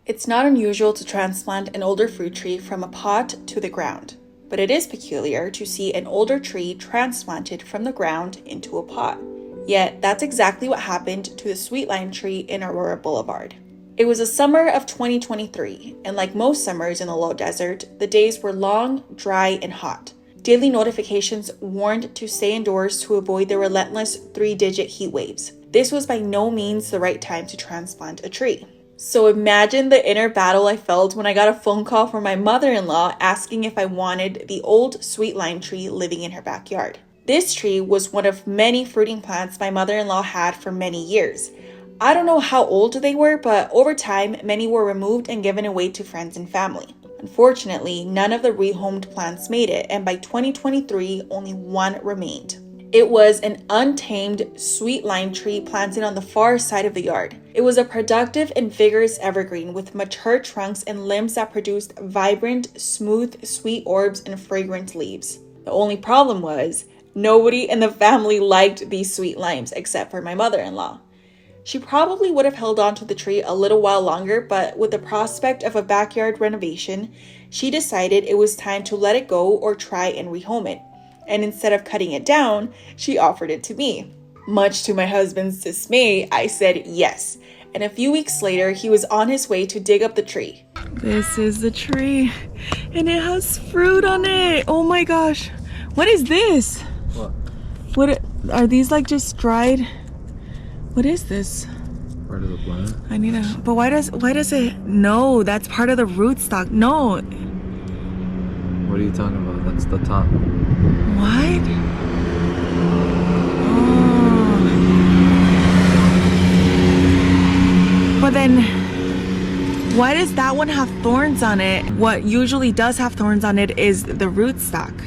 It's not unusual to transplant an older fruit tree from a pot to the ground, but it is peculiar to see an older tree transplanted from the ground into a pot. Yet, that's exactly what happened to the sweet lime tree in Aurora Boulevard. It was the summer of 2023, and like most summers in the low desert, the days were long, dry, and hot. Daily notifications warned to stay indoors to avoid the relentless 3-digit heat waves. This was by no means the right time to transplant a tree. So imagine the inner battle I felt when I got a phone call from my mother-in-law asking if I wanted the old sweet lime tree living in her backyard. This tree was one of many fruiting plants my mother-in-law had for many years. I don't know how old they were, but over time, many were removed and given away to friends and family. Unfortunately, none of the rehomed plants made it, and by 2023, only one remained. It was an untamed sweet lime tree planted on the far side of the yard. It was a productive and vigorous evergreen with mature trunks and limbs that produced vibrant, smooth, sweet orbs and fragrant leaves. The only problem was, nobody in the family liked these sweet limes except for my mother-in-law. She probably would have held on to the tree a little while longer, but with the prospect of a backyard renovation, she decided it was time to let it go or try and rehome it. And instead of cutting it down, she offered it to me. Much to my husband's dismay, I said yes. And a few weeks later, he was on his way to dig up the tree. This is the tree, and it has fruit on it. Oh my gosh. What is this? What are these, like just dried? What is this? Part of the plant. But why does it? No, that's part of the rootstock. No. What are you talking about? That's the top. What? Oh. But then, why does that one have thorns on it? What usually does have thorns on it is the rootstock.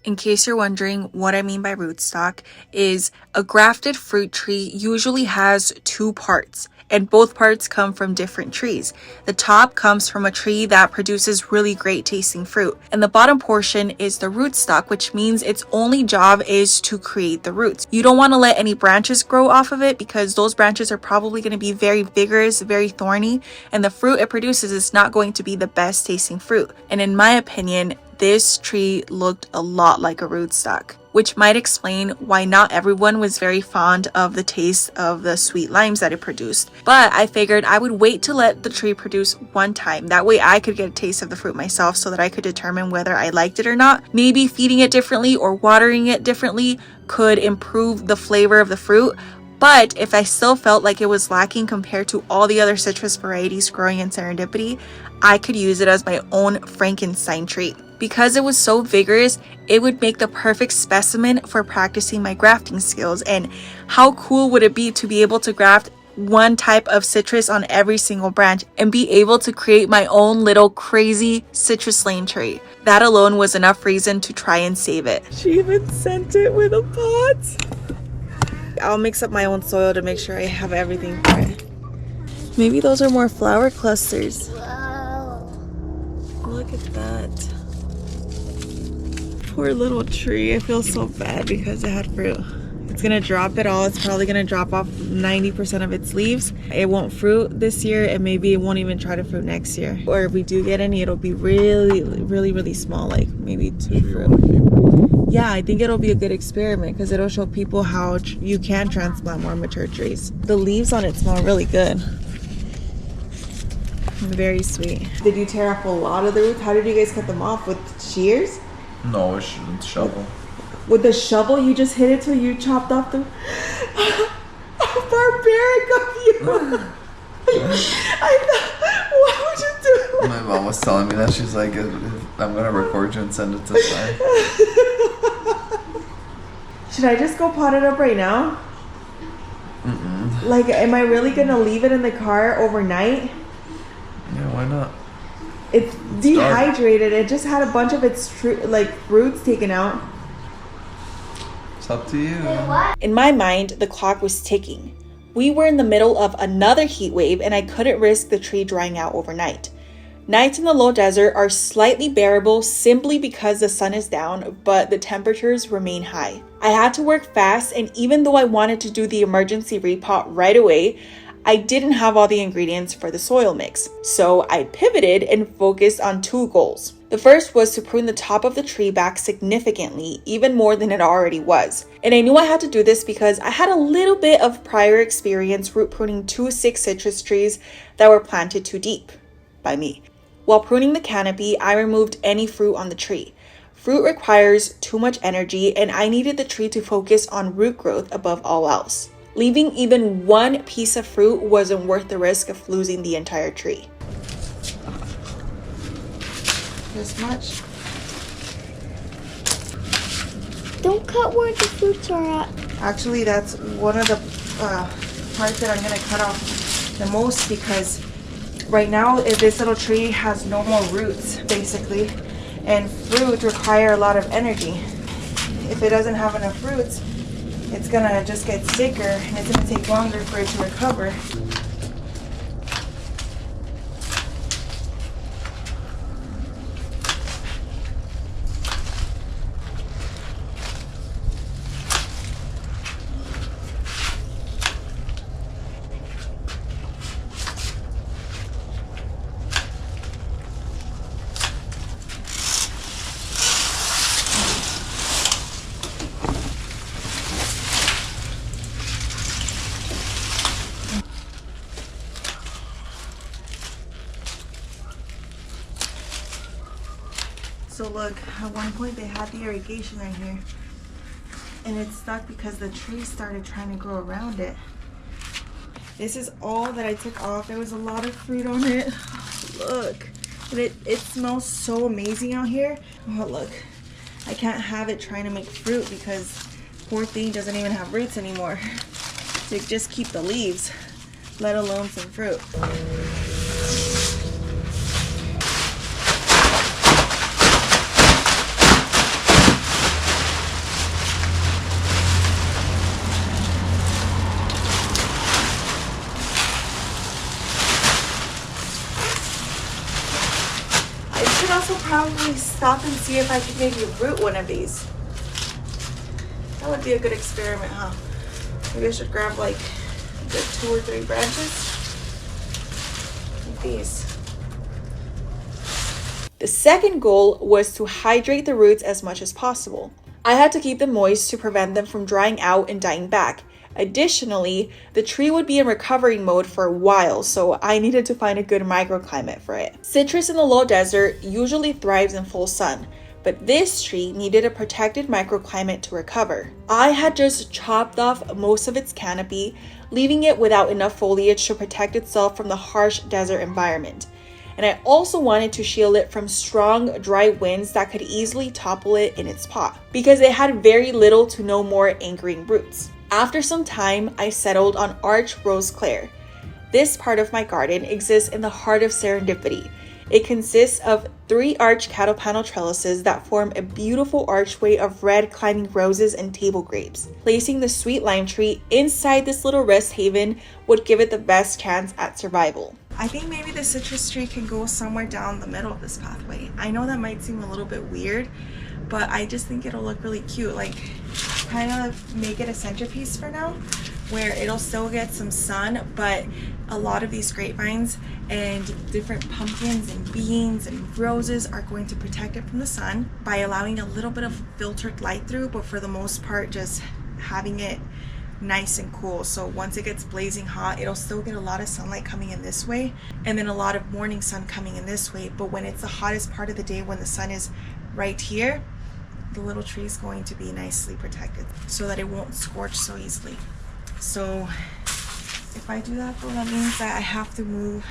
In case you're wondering what I mean by rootstock, is a grafted fruit tree usually has two parts, and both parts come from different trees. The top comes from a tree that produces really great tasting fruit, and the bottom portion is the rootstock, which means its only job is to create the roots. You don't want to let any branches grow off of it because those branches are probably going to be very vigorous, very thorny, and the fruit it produces is not going to be the best tasting fruit. And in my opinion, this tree looked a lot like a rootstock, which might explain why not everyone was very fond of the taste of the sweet limes that it produced. But I figured I would wait to let the tree produce one time. That way I could get a taste of the fruit myself so that I could determine whether I liked it or not. Maybe feeding it differently or watering it differently could improve the flavor of the fruit. But if I still felt like it was lacking compared to all the other citrus varieties growing in Serendipity, I could use it as my own Frankenstein tree. Because it was so vigorous, it would make the perfect specimen for practicing my grafting skills. And how cool would it be to be able to graft one type of citrus on every single branch and be able to create my own little crazy citrus lane tree? That alone was enough reason to try and save it. She even sent it with a pot. I'll mix up my own soil to make sure I have everything for it. Maybe those are more flower clusters. Wow. Look at that. Poor little tree. I feel so bad because it had fruit. It's gonna drop it all. It's probably gonna drop off 90% of its leaves. It won't fruit this year, and maybe it won't even try to fruit next year. Or if we do get any, it'll be really small, like maybe 2 fruit. Yeah, I think it'll be a good experiment because it'll show people how you can transplant more mature trees. The leaves on it smell really good. Very sweet. Did you tear off a lot of the roots? How did you guys cut them off? With shears? No, it's a shovel. With the shovel, you just hit it till you chopped off the... How barbaric of you! I thought, why would you do that? My mom was telling me that. She's like, I'm gonna record you and send it to Sai. Should I just go pot it up right now? Mm-mm. Like, am I really gonna leave it in the car overnight? Yeah, why not? It's dehydrated. It just had a bunch of its roots taken out. It's up to you. In my mind, the clock was ticking. We were in the middle of another heat wave, and I couldn't risk the tree drying out overnight. Nights in the low desert are slightly bearable simply because the sun is down, but the temperatures remain high. I had to work fast, and even though I wanted to do the emergency repot right away, I didn't have all the ingredients for the soil mix, so I pivoted and focused on 2 goals. The first was to prune the top of the tree back significantly, even more than it already was. And I knew I had to do this because I had a little bit of prior experience root pruning 2 sick citrus trees that were planted too deep by me. While pruning the canopy, I removed any fruit on the tree. Fruit requires too much energy, and I needed the tree to focus on root growth above all else. Leaving even one piece of fruit wasn't worth the risk of losing the entire tree. This much. Don't cut where the fruits are at. Actually, that's one of the parts that I'm going to cut off the most, because right now this little tree has no more roots, basically. And fruit require a lot of energy. If it doesn't have enough roots, it's going to just get sicker, and it's going to take longer for it to recover. So look, at one point they had the irrigation right here, and it stuck because the tree started trying to grow around it. This is all that I took off. There was a lot of fruit on it. Look, and it smells so amazing out here. Oh look, I can't have it trying to make fruit because poor thing doesn't even have roots anymore to just keep the leaves, let alone some fruit. Also probably stop and see if I can maybe root one of these. That would be a good experiment, huh? Maybe I should grab like the 2 or 3 branches like these. The second goal was to hydrate the roots as much as possible. I had to keep them moist to prevent them from drying out and dying back. Additionally, the tree would be in recovery mode for a while, so I needed to find a good microclimate for it. Citrus in the low desert usually thrives in full sun, but this tree needed a protected microclimate to recover. I had just chopped off most of its canopy, leaving it without enough foliage to protect itself from the harsh desert environment. And I also wanted to shield it from strong, dry winds that could easily topple it in its pot, because it had very little to no more anchoring roots. After some time, I settled on Arch Rose Clare. This part of my garden exists in the heart of serendipity. It consists of 3 arch cattle panel trellises that form a beautiful archway of red climbing roses and table grapes. Placing the sweet lime tree inside this little rest haven would give it the best chance at survival. I think maybe the citrus tree can go somewhere down the middle of this pathway. I know that might seem a little bit weird, but I just think it'll look really cute. Like, kind of make it a centerpiece for now, where it'll still get some sun, but a lot of these grapevines and different pumpkins and beans and roses are going to protect it from the sun by allowing a little bit of filtered light through, but for the most part just having it nice and cool. So once it gets blazing hot, it'll still get a lot of sunlight coming in this way, and then a lot of morning sun coming in this way. But when it's the hottest part of the day, when the sun is right here, the little tree is going to be nicely protected so that it won't scorch so easily. So if I do that, though, that means that I have to move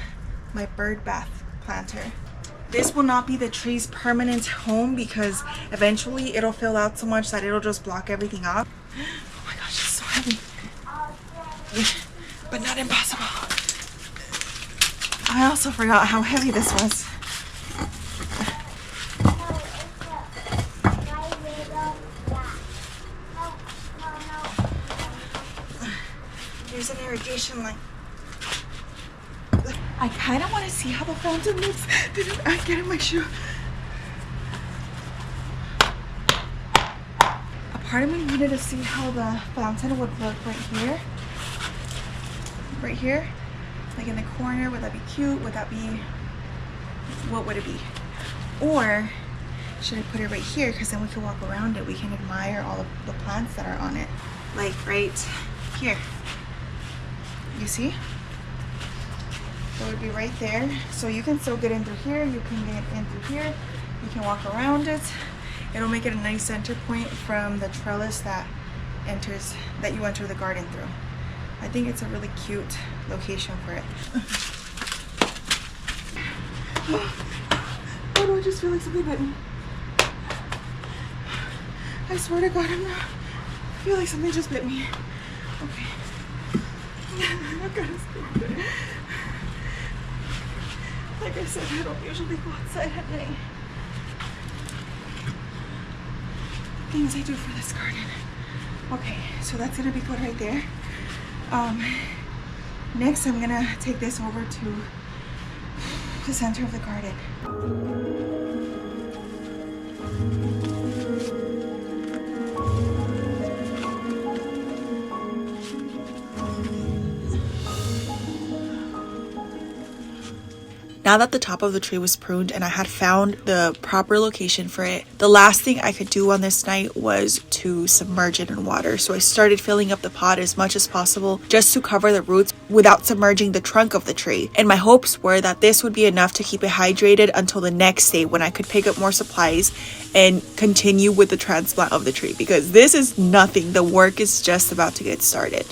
my bird bath planter. This will not be the tree's permanent home because eventually it'll fill out so much that it'll just block everything up. Oh my gosh, it's so heavy. But not impossible. I also forgot how heavy this was. There's an irrigation line. I kind of want to see how the fountain looks. Didn't I get in my shoe? A part of me wanted to see how the fountain would look right here. Right here. like in the corner? Would that be cute? Would that be, what would it be? Or should I put it right here? Because then we can walk around it. We can admire all of the plants that are on it. Like right here. You see? So it would be right there. So you can still get in through here. You can get in through here. You can walk around it. It'll make it a nice center point from the trellis that you enter the garden through. I think it's a really cute location for it. Why do I just feel like something bit me? I swear to God, I feel like something just bit me. Okay. I'm gonna stay. Like I said, I don't usually go outside at night. Things I do for this garden. Okay, so that's gonna be good right there. Next I'm gonna take this over to the center of the garden. Now that the top of the tree was pruned and I had found the proper location for it, the last thing I could do on this night was to submerge it in water. So I started filling up the pot as much as possible just to cover the roots without submerging the trunk of the tree. And my hopes were that this would be enough to keep it hydrated until the next day when I could pick up more supplies and continue with the transplant of the tree, because this is nothing. The work is just about to get started.